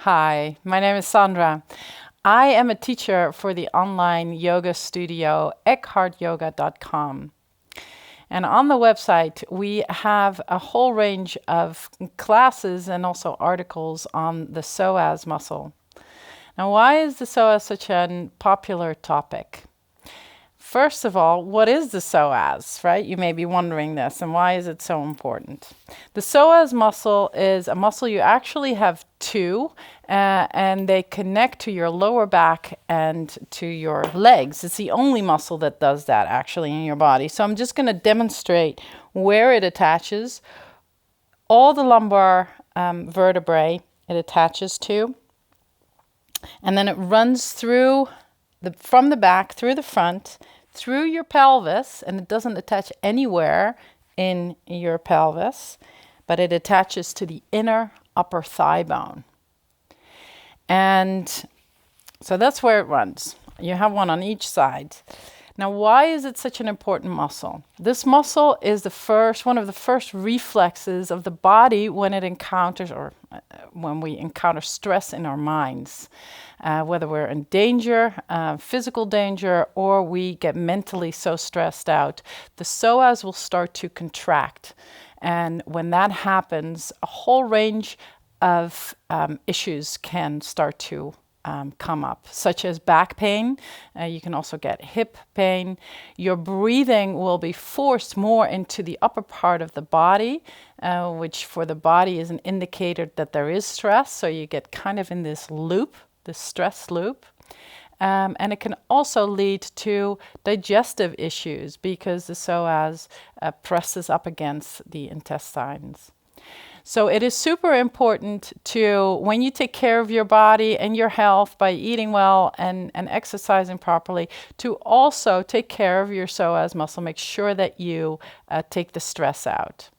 Hi, my name is Sandra. I am a teacher for the online yoga studio EkhartYoga.com. And on the website, we have a whole range of classes and also articles on the psoas muscle. Now, why is the psoas such a popular topic? First of all, what is the psoas, right? You may be wondering this, and why is it so important? The psoas muscle is a muscle you actually have two, and they connect to your lower back and to your legs. It's the only muscle that does that actually in your body. So I'm just going to demonstrate where it attaches. All the lumbar vertebrae it attaches to, and then it runs through from the back, through the front, through your pelvis, and it doesn't attach anywhere in your pelvis, but it attaches to the inner upper thigh bone. And so that's where it runs. You have one on each side. Now, why is it such an important muscle? This muscle is one of the first reflexes of the body when it encounters when we encounter stress in our minds. Whether we're in danger, physical danger, or we get mentally so stressed out, the psoas will start to contract. And when that happens, a whole range of issues can start to come up, such as back pain. You can also get hip pain. Your breathing will be forced more into the upper part of the body, which for the body is an indicator that there is stress. So you get kind of in this loop, this stress loop. And it can also lead to digestive issues because the psoas presses up against the intestines. So it is super important when you take care of your body and your health by eating well and exercising properly, to also take care of your psoas muscle. Make sure that you take the stress out.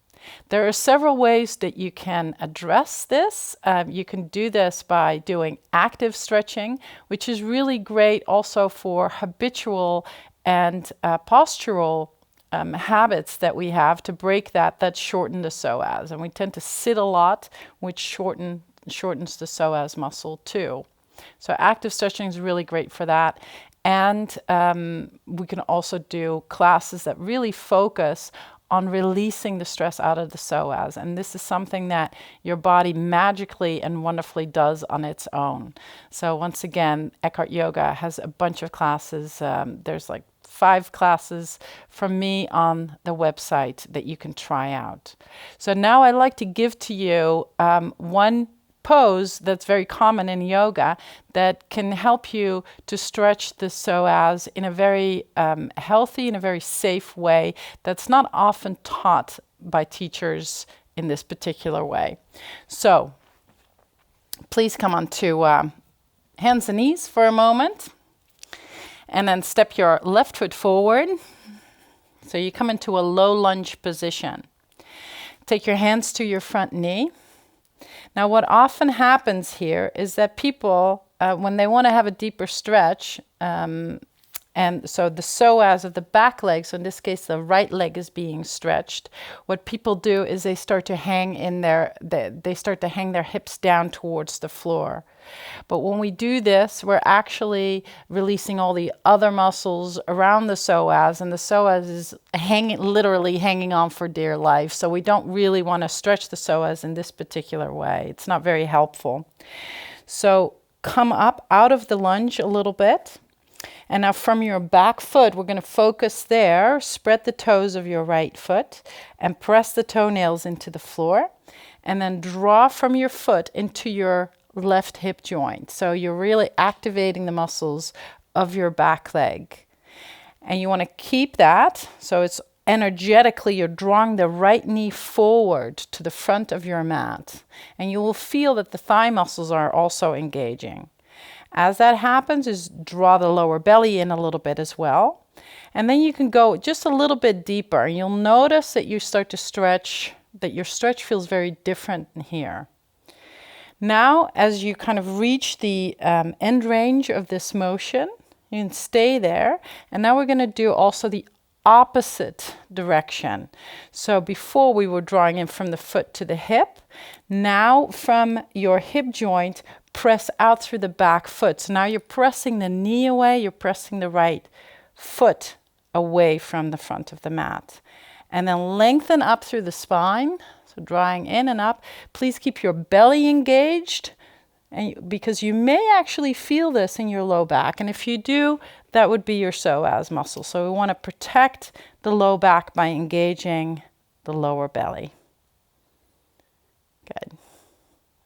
There are several ways that you can address this. You can do this by doing active stretching, which is really great also for habitual and postural habits that we have to break that shorten the psoas. And we tend to sit a lot, which shortens the psoas muscle too. So active stretching is really great for that. And we can also do classes that really focus on releasing the stress out of the psoas. And this is something that your body magically and wonderfully does on its own. So once again, Eckhart Yoga has a bunch of classes. There's like 5 classes from me on the website that you can try out. So now I'd like to give to you one pose that's very common in yoga that can help you to stretch the psoas in a very healthy and a very safe way that's not often taught by teachers in this particular way. So please come on to hands and knees for a moment. And then step your left foot forward. So you come into a low lunge position. Take your hands to your front knee. Now, what often happens here is that people, when they want to have a deeper stretch, and so the psoas of the back leg, so in this case the right leg is being stretched, what people do is they start to hang their hips down towards the floor. But when we do this, we're actually releasing all the other muscles around the psoas, and the psoas is literally hanging on for dear life. So we don't really want to stretch the psoas in this particular way. It's not very helpful. So come up out of the lunge a little bit. And now from your back foot, we're going to focus there. Spread the toes of your right foot and press the toenails into the floor. And then draw from your foot into your left hip joint. So you're really activating the muscles of your back leg. And you want to keep that. So it's energetically, you're drawing the right knee forward to the front of your mat. And you will feel that the thigh muscles are also engaging. As that happens, is draw the lower belly in a little bit as well. And then you can go just a little bit deeper. And you'll notice that you start to stretch, that your stretch feels very different in here. Now, as you kind of reach the end range of this motion, you can stay there. And now we're going to do also the opposite direction. So before we were drawing in from the foot to the hip. Now from your hip joint, press out through the back foot. So now you're pressing the knee away, you're pressing the right foot away from the front of the mat. And then lengthen up through the spine, so drawing in and up. Please keep your belly engaged, and because you may actually feel this in your low back. And if you do, that would be your psoas muscle. So we want to protect the low back by engaging the lower belly. Good.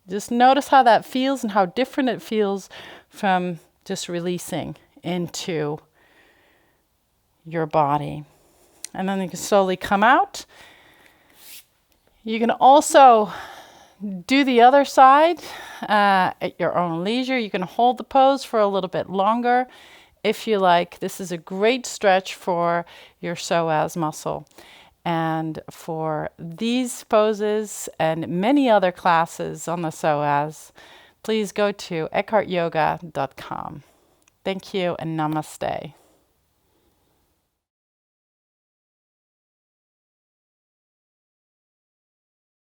Just notice how that feels and how different it feels from just releasing into your body. And then you can slowly come out. You can also do the other side at your own leisure. You can hold the pose for a little bit longer if you like. This is a great stretch for your psoas muscle. And for these poses and many other classes on the psoas, please go to EkhartYoga.com. Thank you and namaste.